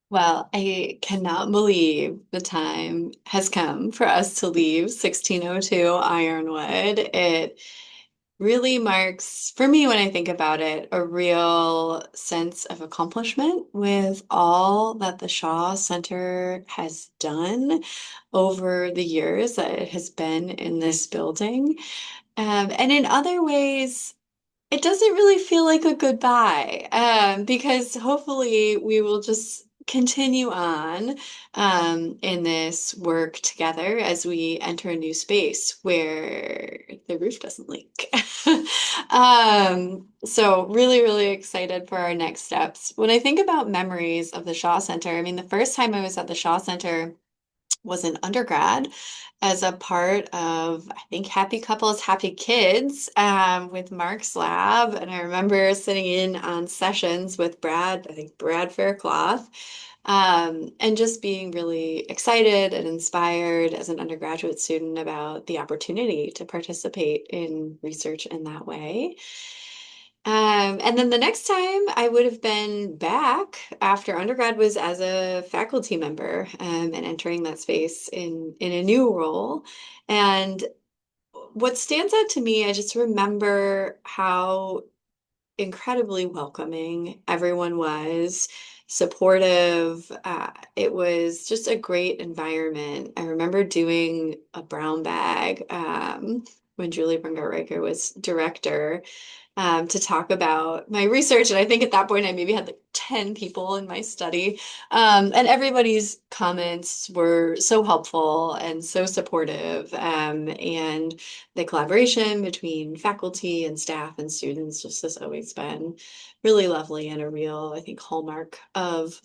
Well, I cannot believe the time has come for us to leave 1602 Ironwood. It really marks, for me, when I think about it, a real sense of accomplishment with all that the Shaw Center has done over the years that it has been in this building. And in other ways, it doesn't really feel like a goodbye, because hopefully we will just continue on in this work together as we enter a new space where the roof doesn't leak. So really, really excited for our next steps. When I think about memories of the Shaw Center, I mean, the first time I was at the Shaw Center was an undergrad as a part of, I think, Happy Couples, Happy Kids with Mark's lab. And I remember sitting in on sessions with Brad, I think Brad Faircloth, and just being really excited and inspired as an undergraduate student about the opportunity to participate in research in that way. And then the next time I would have been back after undergrad was as a faculty member, and entering that space in a new role. And what stands out to me, I just remember how incredibly welcoming everyone was, supportive. It was just a great environment. I remember doing a brown bag when Julie Bringar was director, to talk about my research. And I think at that point, I maybe had like 10 people in my study. And everybody's comments were so helpful and so supportive. And the collaboration between faculty and staff and students just has always been really lovely and a real, I think, hallmark of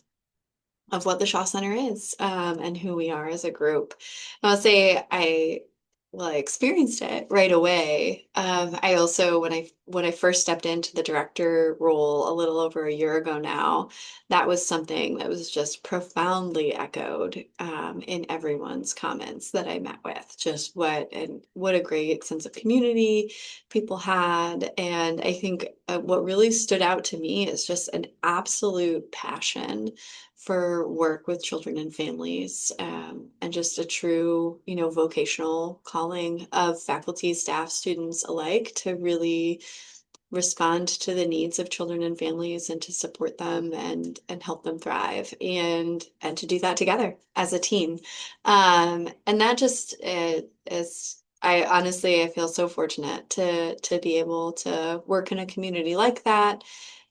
what the Shaw Center is, and who we are as a group. I'll say I experienced it right away. I also, when I first stepped into the director role a little over a year ago now, that was something that was just profoundly echoed in everyone's comments that I met with. Just what a great sense of community people had, and I think what really stood out to me is just an absolute passion for work with children and families, and just a true, vocational calling of faculty, staff, students alike to really respond to the needs of children and families and to support them and help them thrive and to do that together as a team. And that just is I honestly I feel so fortunate to be able to work in a community like that,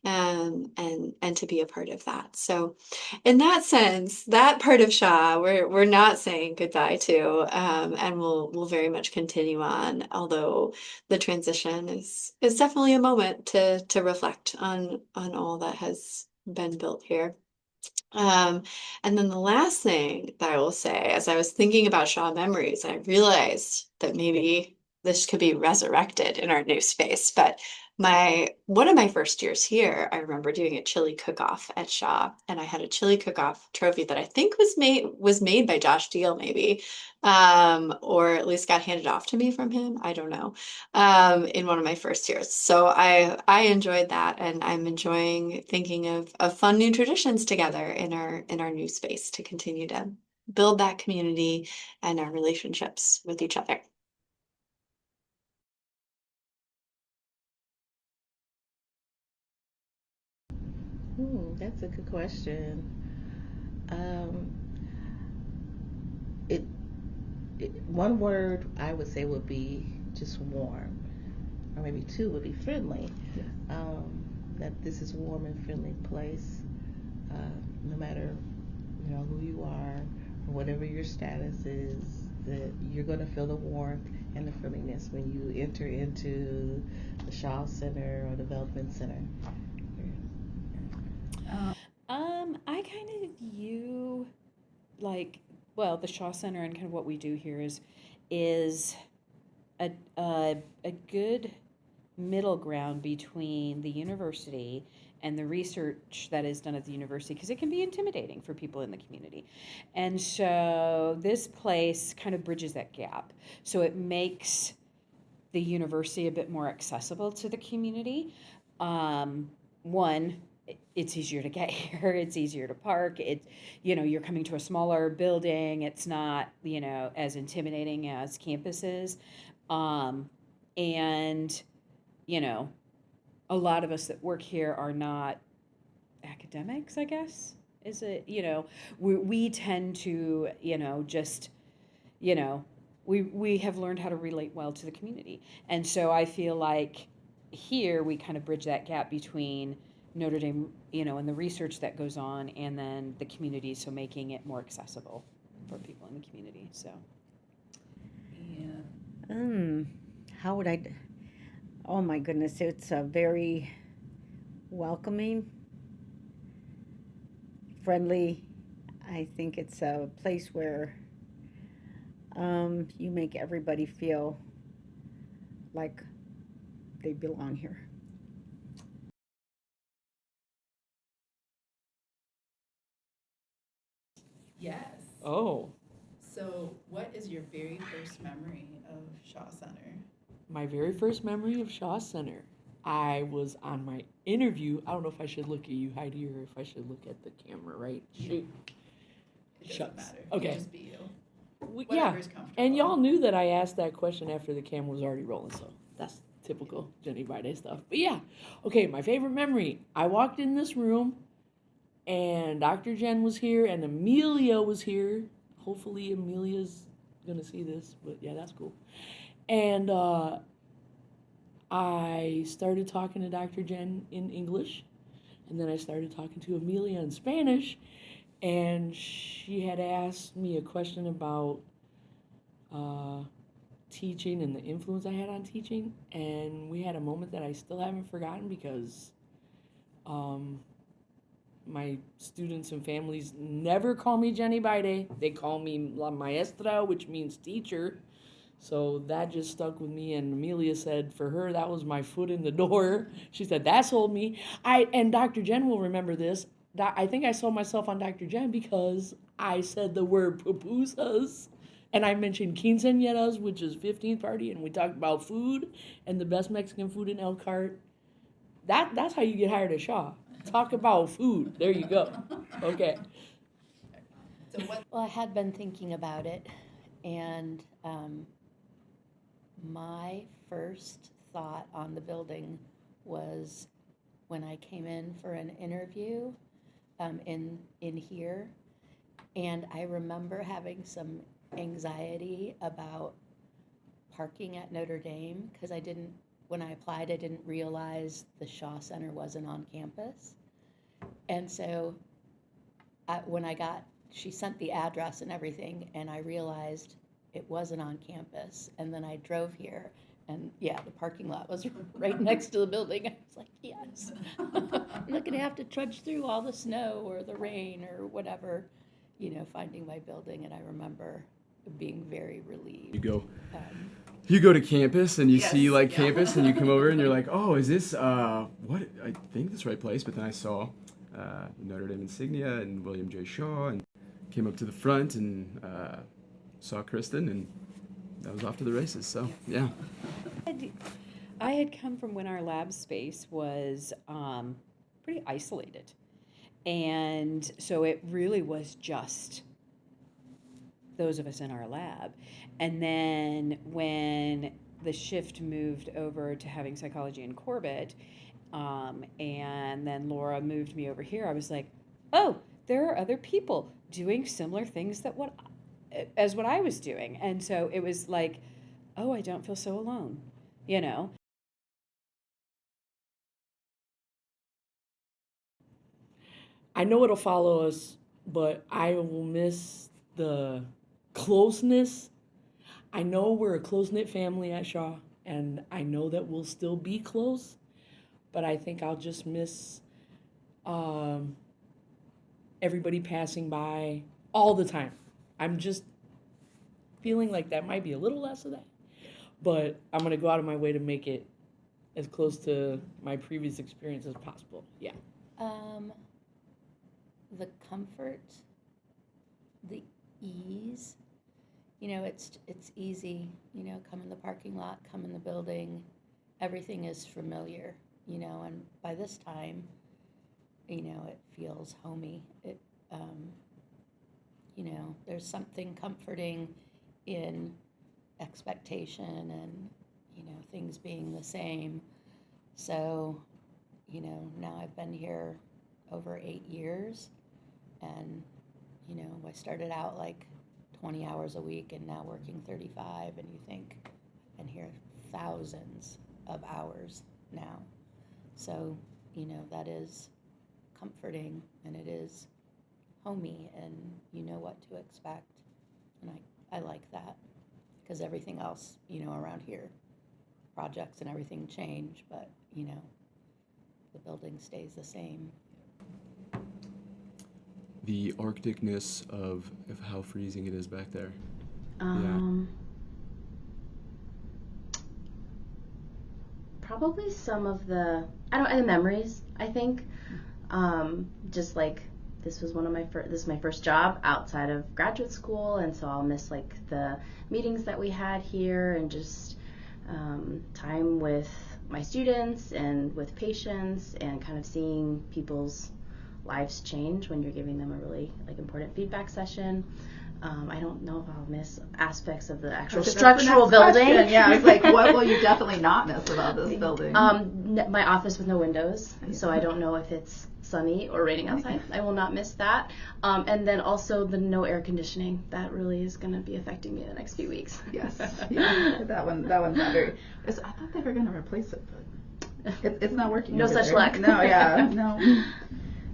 and to be a part of that. So in that sense, that part of Shaw, we're not saying goodbye to, and we'll very much continue on. Although the transition is definitely a moment to reflect on all that has been built here. Um, and then the last thing that I will say, as I was thinking about Shaw memories, I realized that maybe this could be resurrected in our new space. But my one of my first years here, I remember doing a chili cook-off at Shaw, and I had a chili cook-off trophy that I think was made by Josh Deal, maybe, or at least got handed off to me from him. I don't know, in one of my first years. So I enjoyed that, and I'm enjoying thinking of fun new traditions together in our new space to continue to build that community and our relationships with each other. That's a good question. Um, it, one word I would say would be just warm, or maybe two would be friendly. Yes. Um, that this is a warm and friendly place, no matter who you are or whatever your status is. That you're going to feel the warmth and the friendliness when you enter into the Shaw Center or Development Center. I kind of view like well the Shaw Center and kind of what we do here is a good middle ground between the university and the research that is done at the university because it can be intimidating for people in the community. And so this place kind of bridges that gap. So it makes the university a bit more accessible to the community. One, it's easier to get here, it's easier to park, it's, you're coming to a smaller building, it's not, as intimidating as campus is. Um, and, you know, a lot of us that work here are not academics, I guess. Is it, we tend to, just, you know, we have learned how to relate well to the community. And so I feel like here we kind of bridge that gap between Notre Dame, and the research that goes on, and then the community, so making it more accessible for people in the community. So, Yeah. Um, how would I? Oh my goodness, it's a very welcoming, friendly. I think it's a place where you make everybody feel like they belong here. Yes. Oh, So, what is your very first memory of Shaw Center? my very first memory of Shaw Center. I was on my interview. I don't know if I should look at you, Heidi, or if I should look at the camera, right? Shoot. It doesn't Shucks. matter. You Okay. just be you. Yeah. Whatever's comfortable. And y'all knew that I asked that question after the camera was already rolling, so that's typical Jenny Friday stuff. But yeah. Okay, my favorite memory. I walked in this room and Dr. Jen was here and Amelia was here. Hopefully Amelia's gonna see this, but yeah, that's cool. And I started talking to Dr. Jen in English, and then I started talking to Amelia in Spanish, and she had asked me a question about uh, teaching and the influence I had on teaching, and we had a moment that I still haven't forgotten because um, my students and families never call me Jenny Bide. They call me La Maestra, which means teacher. So that just stuck with me. And Amelia said for her that was my foot in the door. She said that sold me. And Dr. Jen will remember this. I think I sold myself on Dr. Jen because I said the word pupusas. And I mentioned quinceañeras, which is 15th party, and we talked about food and the best Mexican food in Elkhart. That's how you get hired at Shaw. Talk about food. There you go. Okay. So, what? Well, I had been thinking about it, and my first thought on the building was when I came in for an interview in here, and I remember having some anxiety about parking at Notre Dame because when I applied, I didn't realize the Shaw Center wasn't on campus, and so when I got, she sent the address and everything, and I realized it wasn't on campus. And then I drove here, and yeah, the parking lot was right next to the building. I was like, yes, I'm not going to have to trudge through all the snow or the rain or whatever, finding my building. And I remember being very relieved. You go Um, you go to campus and you Yes, see like yeah. campus and you come over and you're like, oh, is this what I think this right place? But then I saw Notre Dame insignia and William J. Shaw and came up to the front and saw Kristen and that was off to the races. So yeah. I had come from when our lab space was pretty isolated. And so it really was just those of us in our lab. And then when the shift moved over to having psychology in Corbett, and then Laura moved me over here, I was like, oh, there are other people doing similar things as what I was doing. And so it was like, oh, I don't feel so alone, you know? I know it'll follow us, but I will miss the closeness. I know we're a close knit family at Shaw, and I know that we'll still be close, but I think I'll just miss um, everybody passing by all the time. I'm just feeling like that might be a little less of that, but I'm going to go out of my way to make it as close to my previous experience as possible. Yeah. um, the comfort, the ease. It's easy. Come in the parking lot, come in the building. Everything is familiar. And by this time, it feels homey. Um, there's something comforting in expectation and, things being the same. So, now I've been here over 8 years, and, I started out like 20 hours a week and now working 35, and you think I've been here thousands of hours now. So, that is comforting, and it is homey, and you know what to expect. And I like that, because everything else, around here, projects and everything change, but, the building stays the same. The Arcticness of how freezing it is back there. Um, Probably some of the the memories. I think, just like this was this is my first job outside of graduate school, and so I'll miss like the meetings that we had here, and just time with my students and with patients, and kind of seeing people's lives change when you're giving them a really like important feedback session. I don't know if I'll miss aspects of the actual structural building. Yeah, I was like, what will you definitely not miss about this building? My office with no windows, so I don't know if it's sunny or raining outside. I will not miss that. And then also the no air conditioning. That really is going to be affecting me the next few weeks. Yes, yeah, that one's not very. I thought they were going to replace it, but it's not working. No such luck. No, yeah, no.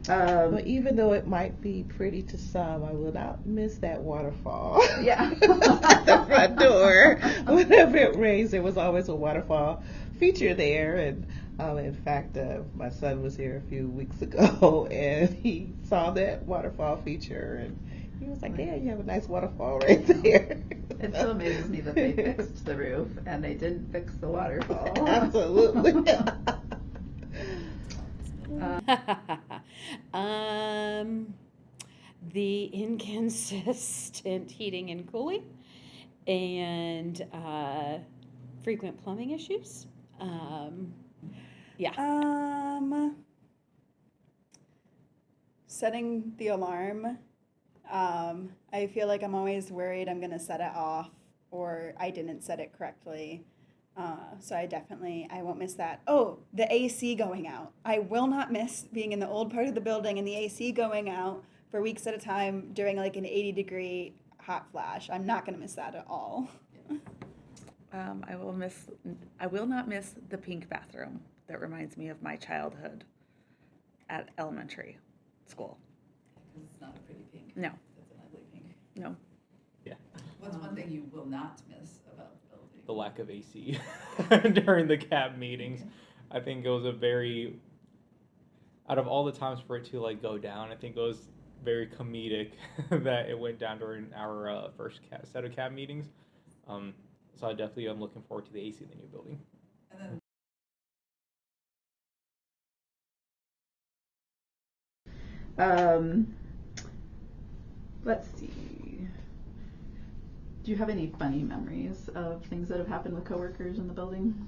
But even though it might be pretty to some, I will not miss that waterfall. Yeah. At the front door. Whenever it rains, there was always a waterfall feature there. And in fact, my son was here a few weeks ago, and he saw that waterfall feature, and he was like, "Dad, you have a nice waterfall right there." It still amazes me that they fixed the roof and they didn't fix the waterfall. Absolutely. The inconsistent heating and cooling, and frequent plumbing issues. Setting the alarm. I feel like I'm always worried I'm gonna set it off or I didn't set it correctly. So I won't miss that. Oh, the AC going out. I will not miss being in the old part of the building and the AC going out for weeks at a time during like an 80-degree hot flash. I'm not gonna miss that at all. I will not miss the pink bathroom. That reminds me of my childhood at elementary school. Because it's not a pretty pink. No. It's an ugly pink. No. Yeah. What's one thing you will not miss about the building? The lack of AC during the CAB meetings. I think it was out of all the times for it to like go down, I think it was very comedic that it went down during our first set of CAB meetings. So I definitely am looking forward to the AC in the new building. And then, let's see. Do you have any funny memories of things that have happened with coworkers in the building?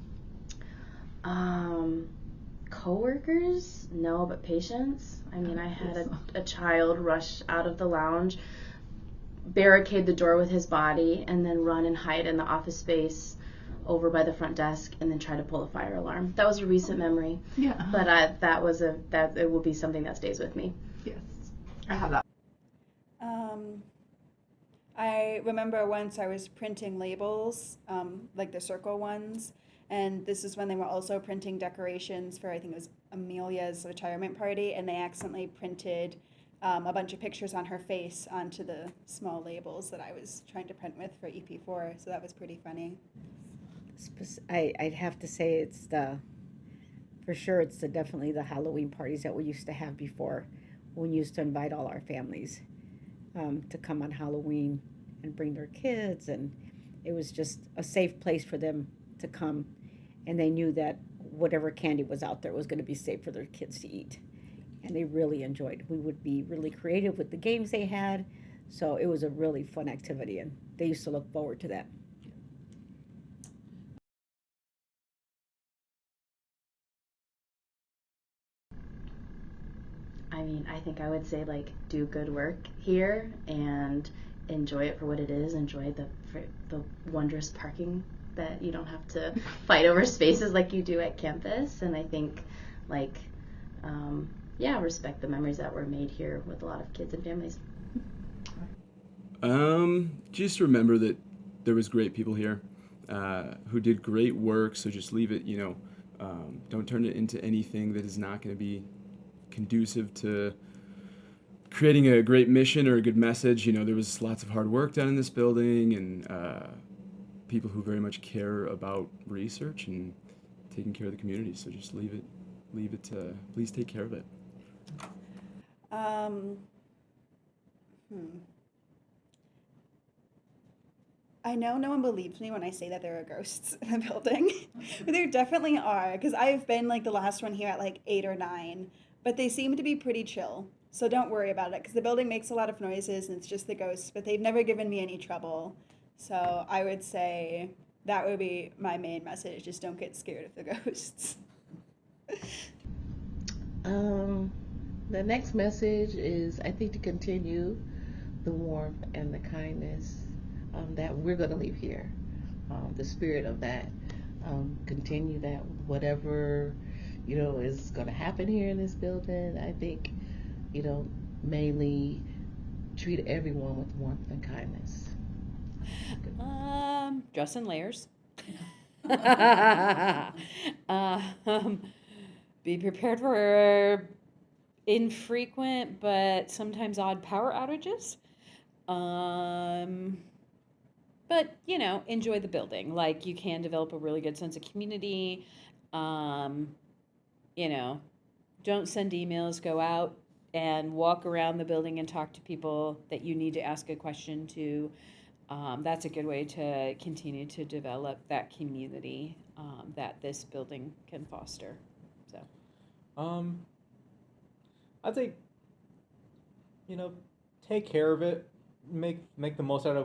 Coworkers? No, but patients. I mean, I had a child rush out of the lounge, barricade the door with his body, and then run and hide in the office space over by the front desk, and then try to pull a fire alarm. That was a recent memory. Yeah. But that it will be something that stays with me. Yes. I have that. I remember once I was printing labels, like the circle ones, and this is when they were also printing decorations for, I think it was Amelia's retirement party, and they accidentally printed a bunch of pictures on her face onto the small labels that I was trying to print with for EP4, so that was pretty funny. I'd have to say it's definitely the Halloween parties that we used to have before. We used to invite all our families to come on Halloween and bring their kids, and it was just a safe place for them to come, and they knew that whatever candy was out there was going to be safe for their kids to eat, and they really enjoyed it. We would be really creative with the games they had, so it was a really fun activity, and they used to look forward to that. I think I would say like do good work here and enjoy it for what it is. Enjoy the wondrous parking that you don't have to fight over spaces like you do at campus. And I think like yeah, respect the memories that were made here with a lot of kids and families. Just remember that there was great people here who did great work. So just leave it, don't turn it into anything that is not going to be conducive to creating a great mission or a good message. There was lots of hard work done in this building, and people who very much care about research and taking care of the community. So just leave it. Please take care of it. Um, hmm. I know no one believes me when I say that there are ghosts in the building, but there definitely are because I've been like the last one here at like 8 or 9, but they seem to be pretty chill. So don't worry about it because the building makes a lot of noises and it's just the ghosts, but they've never given me any trouble. So I would say that would be my main message. Just don't get scared of the ghosts. Um, the next message is, I think, to continue the warmth and the kindness that we're going to leave here. The spirit of that. Continue that, whatever, is going to happen here in this building. I think, mainly treat everyone with warmth and kindness. Dress in layers. Be prepared for infrequent but sometimes odd power outages. But enjoy the building. Like you can develop a really good sense of community. Um, you know, don't send emails. Go out and walk around the building and talk to people that you need to ask a question to. That's a good way to continue to develop that community that this building can foster. So, Um, I'd say, take care of it, make the most out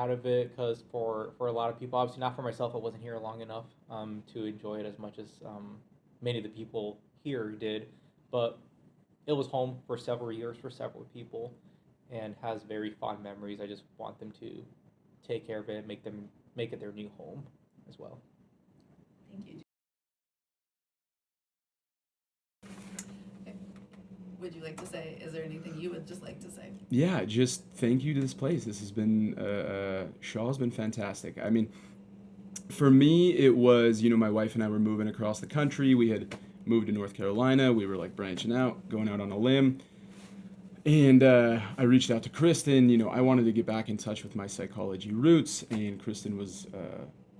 of it, because for a lot of people, obviously not for myself, I wasn't here long enough to enjoy it as much as many of the people here did, but it was home for several years for several people, and has very fond memories. I just want them to take care of it, and make it their new home as well. Thank you. Would you like to say, is there anything you would just like to say? Yeah, just thank you to this place. This has been Shaw's been fantastic. I mean, for me, it was, my wife and I were moving across the country. We had moved to North Carolina. We were like branching out, going out on a limb. And I reached out to Kristen. I wanted to get back in touch with my psychology roots, and Kristen was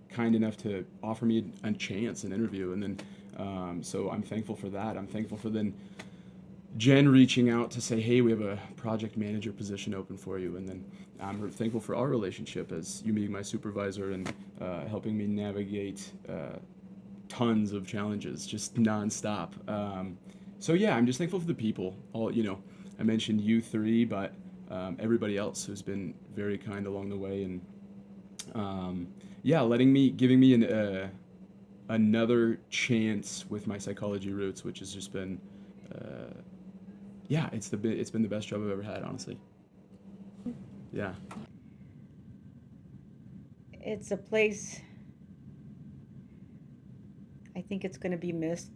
kind enough to offer me a chance, an interview. And then, so I'm thankful for that. I'm thankful for then Jen reaching out to say, hey, we have a project manager position open for you. And then I'm thankful for our relationship as you being my supervisor and helping me navigate tons of challenges, just nonstop. So yeah, I'm just thankful for the people. I mentioned you three, but everybody else who's been very kind along the way, and yeah, giving me another chance with my psychology roots, which has just been, yeah, it's been the best job I've ever had, honestly. Yeah. It's a place I think it's going to be missed,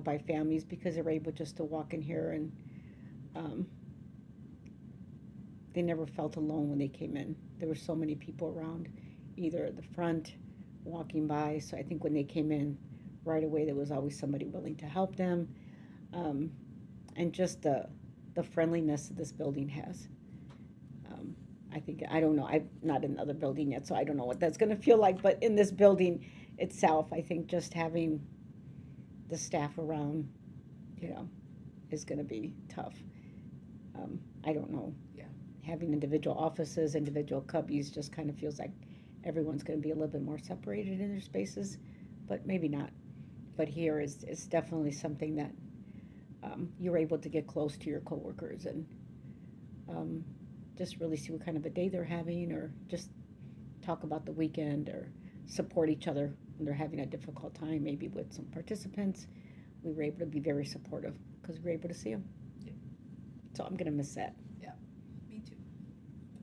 by families because they're able just to walk in here and um, they never felt alone when they came in. There were so many people around, either at the front, walking by. So I think when they came in, right away there was always somebody willing to help them, um, and just the friendliness that this building has. Um, I think I don't know. I'm not in another building yet, so I don't know what that's going to feel like. But in this building itself, I think just having the staff around, is going to be tough. I don't know. Yeah. Having individual offices, individual cubbies just kind of feels like everyone's going to be a little bit more separated in their spaces, but maybe not. But here is definitely something that you're able to get close to your coworkers and just really see what kind of a day they're having, or just talk about the weekend, or support each other when they're having a difficult time, maybe with some participants. We were able to be very supportive because we were able to see them. So I'm gonna miss that. Yeah, me too.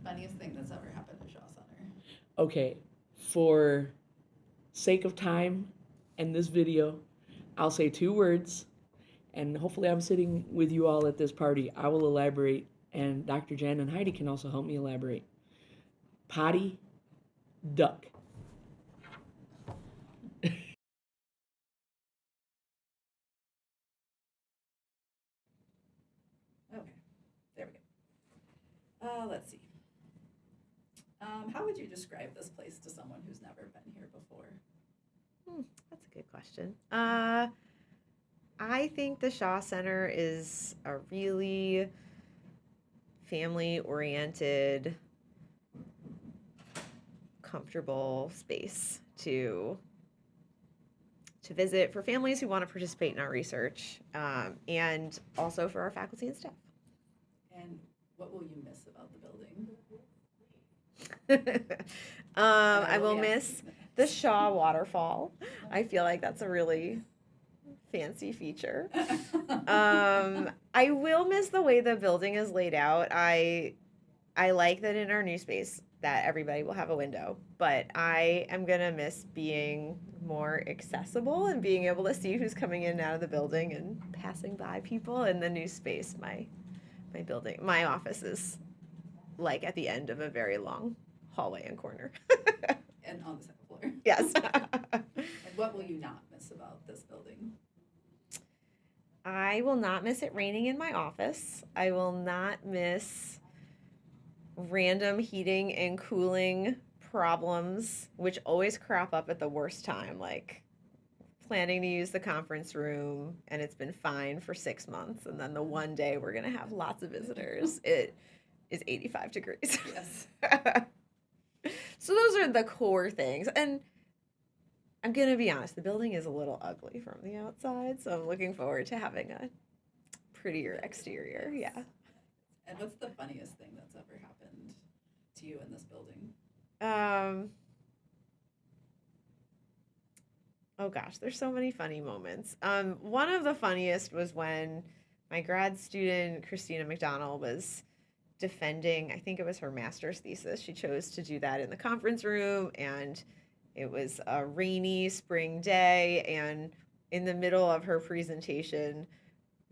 Funniest thing that's ever happened at Shaw Center. Okay, for sake of time and this video, I'll say 2 words, and hopefully I'm sitting with you all at this party. I will elaborate, and Dr. Jen and Heidi can also help me elaborate. Potty, duck. Okay, there we go. Let's see. How would you describe this place to someone who's never been here before? That's a good question. I think the Shaw Center is a really family oriented, comfortable space to visit for families who want to participate in our research, and also for our faculty and staff. And what will you miss about the building? I will miss the Shaw waterfall. I feel like that's a really fancy feature. I will miss the way the building is laid out. I like that in our new space that everybody will have a window, but I am gonna miss being more accessible and being able to see who's coming in and out of the building and passing by people in the new space. My building, my office is like at the end of a very long hallway and corner. And on the second floor. Yes. And what will you not miss about this building? I will not miss it raining in my office. I will not miss random heating and cooling problems, which always crop up at the worst time, like planning to use the conference room and it's been fine for 6 months. And then the one day we're going to have lots of visitors, it is 85 degrees. Yes. So those are the core things. And I'm going to be honest, the building is a little ugly from the outside. So I'm looking forward to having a prettier exterior. Yes. Yeah. And what's the funniest thing that's ever happened to you in this building? Oh gosh, there's so many funny moments. One of the funniest was when my grad student, Christina McDonald, was defending, I think it was her master's thesis. She chose to do that in the conference room, and it was a rainy spring day, and in the middle of her presentation,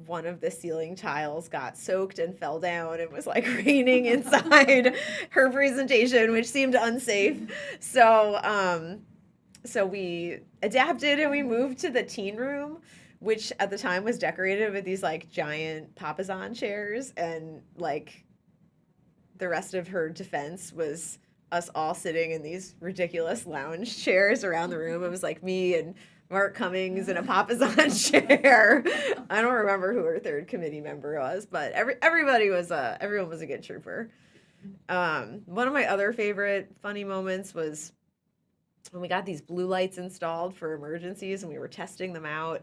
one of the ceiling tiles got soaked and fell down and was like raining inside her presentation, which seemed unsafe. So we adapted and we moved to the teen room, which at the time was decorated with these like giant papasan chairs, and like the rest of her defense was us all sitting in these ridiculous lounge chairs around the room. It was like me and Mark Cummings in a papasan chair. I don't remember who her third committee member was, but everyone was a good trooper. One of my other favorite funny moments was when we got these blue lights installed for emergencies and we were testing them out.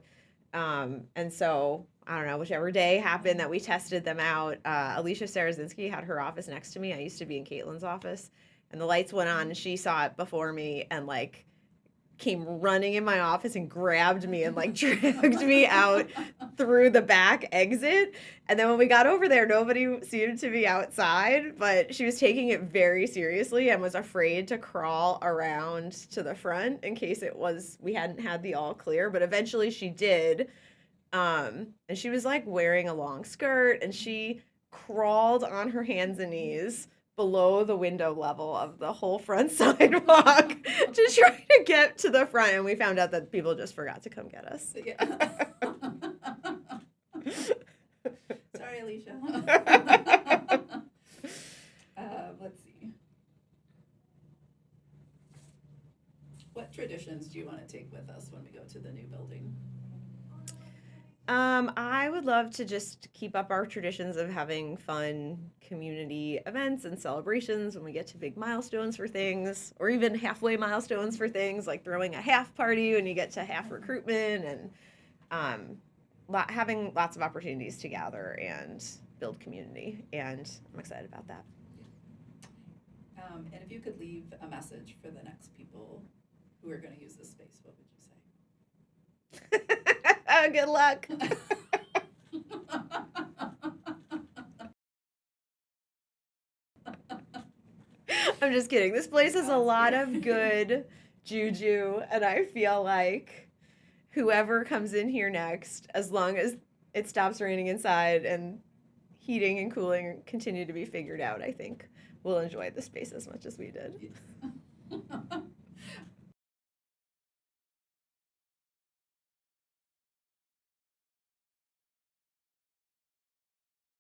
And so I don't know, whichever day happened that we tested them out, Alicia Sarazinski had her office next to me. I used to be in Caitlin's office, and the lights went on and she saw it before me and like came running in my office and grabbed me and like dragged me out through the back exit. And then when we got over there, nobody seemed to be outside, but she was taking it very seriously and was afraid to crawl around to the front in case we hadn't had the all clear. But eventually she did. And she was like wearing a long skirt, and she crawled on her hands and knees below the window level of the whole front sidewalk to try to get to the front, and we found out that people just forgot to come get us. Yeah. Sorry, Alicia. Let's see. What traditions do you want to take with us when we go to the new building? I would love to just keep up our traditions of having fun community events and celebrations when we get to big milestones for things, or even halfway milestones for things, like throwing a half party when you get to half recruitment, and having lots of opportunities to gather and build community. And I'm excited about that. And if you could leave a message for the next people who are going to use this space, what would you say? Good luck. I'm just kidding. This place has a lot of good juju, and I feel like whoever comes in here next, as long as it stops raining inside and heating and cooling continue to be figured out, I think we'll enjoy the space as much as we did. Yes.